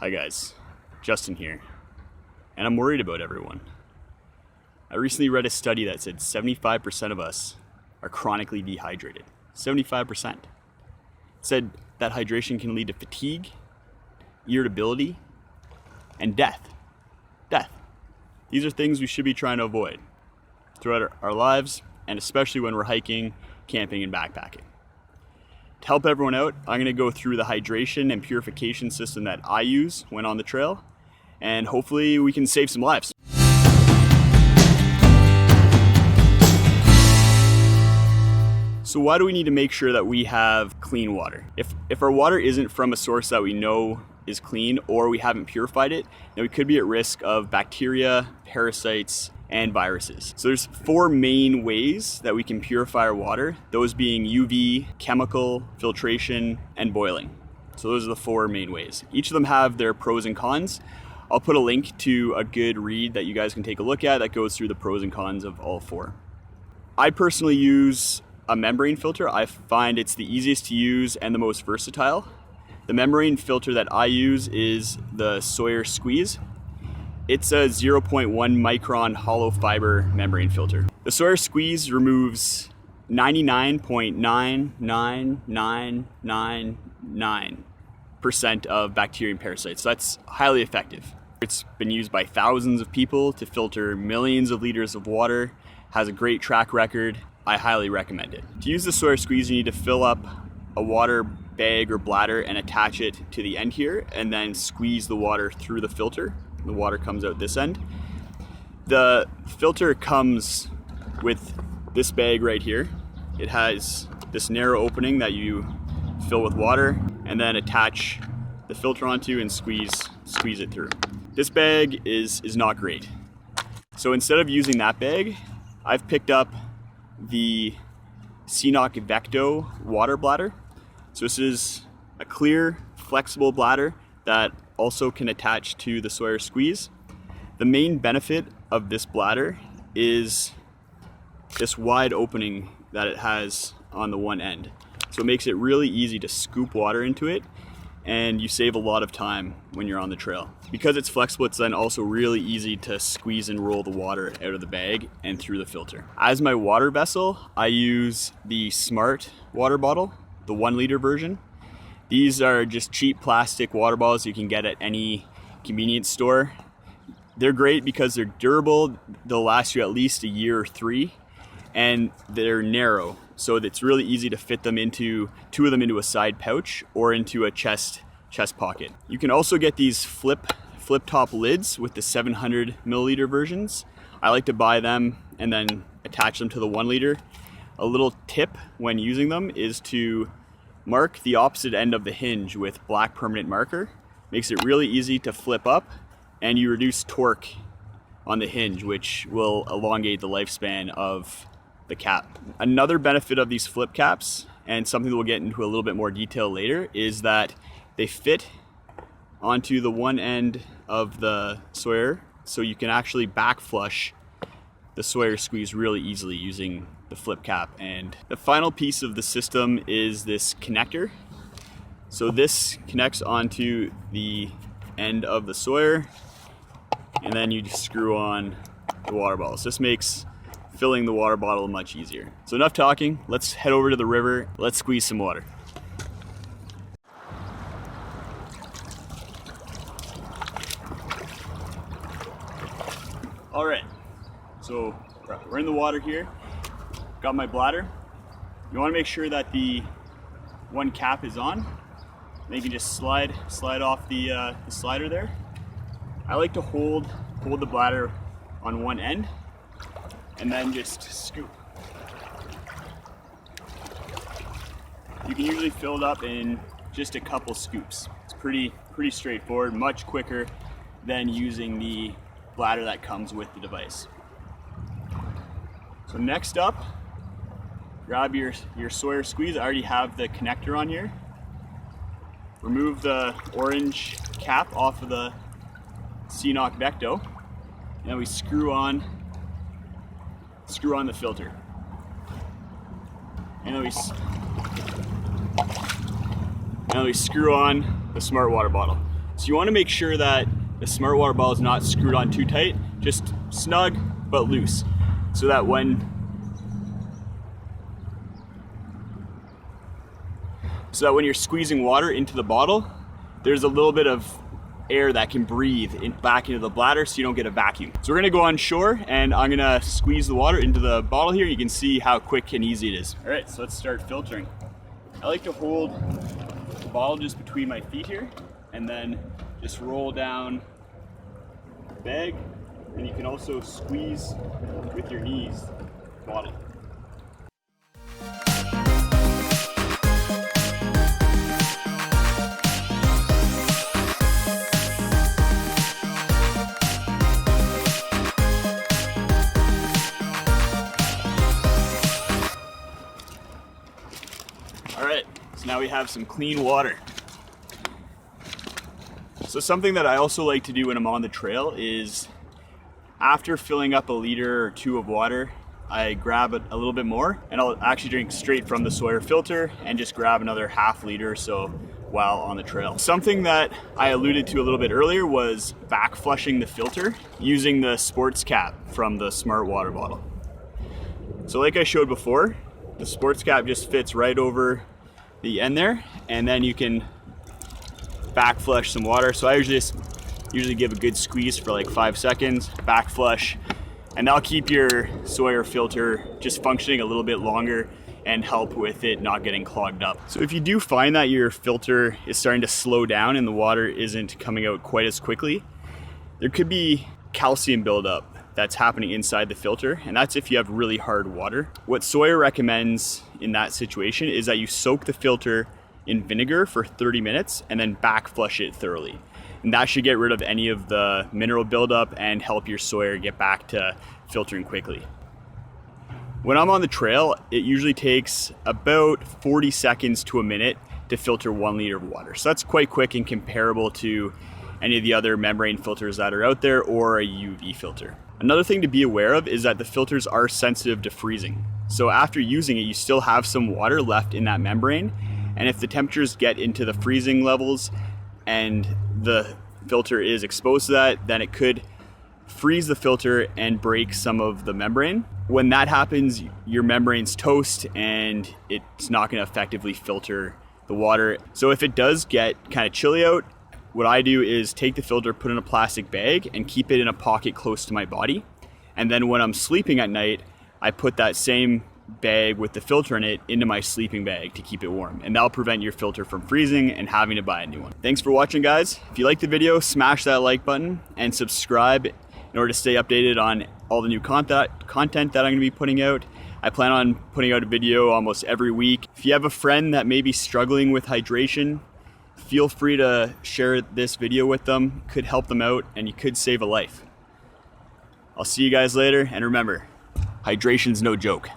Hi guys, Justin here, and I'm worried about everyone. I recently read a study that said 75% of us are chronically dehydrated. 75%. It said that hydration can lead to fatigue, irritability, and death. Death. These are things we should be trying to avoid throughout our lives, and especially when we're hiking, camping, and backpacking. To help everyone out, I'm going to go through the hydration and purification system that I use when on the trail, and hopefully we can save some lives. So why do we need to make sure that we have clean water? If our water isn't from a source that we know is clean, or we haven't purified it, then we could be at risk of bacteria, parasites, and viruses. So there's 4 main ways that we can purify our water, those being UV, chemical, filtration, and boiling. So those are the 4 main ways. Each of them have their pros and cons. I'll put a link to a good read that you guys can take a look at that goes through the pros and cons of all 4. I personally use a membrane filter. I find it's the easiest to use and the most versatile. The membrane filter that I use is the Sawyer Squeeze. It's a 0.1 micron hollow fiber membrane filter. The Sawyer Squeeze removes 99.99999% of bacteria and parasites. So that's highly effective. It's been used by thousands of people to filter millions of liters of water, has a great track record. I highly recommend it. To use the Sawyer Squeeze, you need to fill up a water bag or bladder and attach it to the end here, and then squeeze the water through the filter. The water comes out this end. The filter comes with this bag right here. It has this narrow opening that you fill with water and then attach the filter onto and squeeze it through. This bag is not great. So instead of using that bag, I've picked up the CNOC Vecto water bladder. So this is a clear, flexible bladder that also can attach to the Sawyer Squeeze. The main benefit of this bladder is this wide opening that it has on the one end. So it makes it really easy to scoop water into it, and you save a lot of time when you're on the trail. Because it's flexible, it's then also really easy to squeeze and roll the water out of the bag and through the filter. As my water vessel, I use the Smartwater bottle, the 1 liter version. These are just cheap plastic water bottles you can get at any convenience store. They're great because they're durable, they'll last you at least a year or 3, and they're narrow, so it's really easy to fit them into 2 of them into a side pouch or into a chest pocket. You can also get these flip top lids with the 700 milliliter versions. I like to buy them and then attach them to the 1 liter. A little tip when using them is to mark the opposite end of the hinge with black permanent marker. Makes it really easy to flip up, and you reduce torque on the hinge, which will elongate the lifespan of the cap. Another benefit of these flip caps, and something that we'll get into a little bit more detail later, is that they fit onto the one end of the Sawyer, so you can actually back flush the Sawyer Squeeze really easily using the flip cap. And the final piece of the system is this connector. So this connects onto the end of the Sawyer, and then you just screw on the water bottle. So this makes filling the water bottle much easier. So enough talking, let's head over to the river, let's squeeze some water. All right, so we're in the water here. Got my bladder. You want to make sure that the one cap is on. Then you can just slide off the slider there. I like to hold the bladder on one end and then just scoop. You can usually fill it up in just a couple scoops. It's pretty straightforward, much quicker than using the bladder that comes with the device. So next up, grab your Sawyer Squeeze. I already have the connector on here. Remove the orange cap off of the CNOC Vecto, and then we screw on the filter. And then we screw on the Smartwater bottle. So you want to make sure that the Smartwater bottle is not screwed on too tight, just snug but loose, so that when you're squeezing water into the bottle, there's a little bit of air that can breathe back into the bladder so you don't get a vacuum. So we're gonna go on shore and I'm gonna squeeze the water into the bottle here. You can see how quick and easy it is. All right, so let's start filtering. I like to hold the bottle just between my feet here and then just roll down the bag, and you can also squeeze with your knees the bottle. All right, so now we have some clean water. So something that I also like to do when I'm on the trail is after filling up a liter or two of water, I grab a little bit more and I'll actually drink straight from the Sawyer filter and just grab another half liter or so while on the trail. Something that I alluded to a little bit earlier was back flushing the filter using the sports cap from the Smartwater bottle. So like I showed before, the sports cap just fits right over the end there, and then you can back flush some water. So I usually give a good squeeze for like 5 seconds, back flush, and that'll keep your Sawyer filter just functioning a little bit longer and help with it not getting clogged up. So if you do find that your filter is starting to slow down and the water isn't coming out quite as quickly, there could be calcium buildup that's happening inside the filter, and that's if you have really hard water. What Sawyer recommends in that situation is that you soak the filter in vinegar for 30 minutes and then back flush it thoroughly. And that should get rid of any of the mineral buildup and help your Sawyer get back to filtering quickly. When I'm on the trail, it usually takes about 40 seconds to a minute to filter 1 liter of water. So that's quite quick and comparable to any of the other membrane filters that are out there or a UV filter. Another thing to be aware of is that the filters are sensitive to freezing. So after using it, you still have some water left in that membrane. And if the temperatures get into the freezing levels and the filter is exposed to that, then it could freeze the filter and break some of the membrane. When that happens, your membrane's toast and it's not going to effectively filter the water. So if it does get kind of chilly out, what I do is take the filter, put it in a plastic bag, and keep it in a pocket close to my body. And then when I'm sleeping at night, I put that same bag with the filter in it into my sleeping bag to keep it warm, and that'll prevent your filter from freezing and having to buy a new one. Thanks for watching, guys. If you liked the video, smash that like button and subscribe in order to stay updated on all the new content that I'm going to be putting out. I plan on putting out a video almost every week. If you have a friend that may be struggling with hydration, feel free to share this video with them. Could help them out and you could save a life. I'll see you guys later, and remember, hydration's no joke.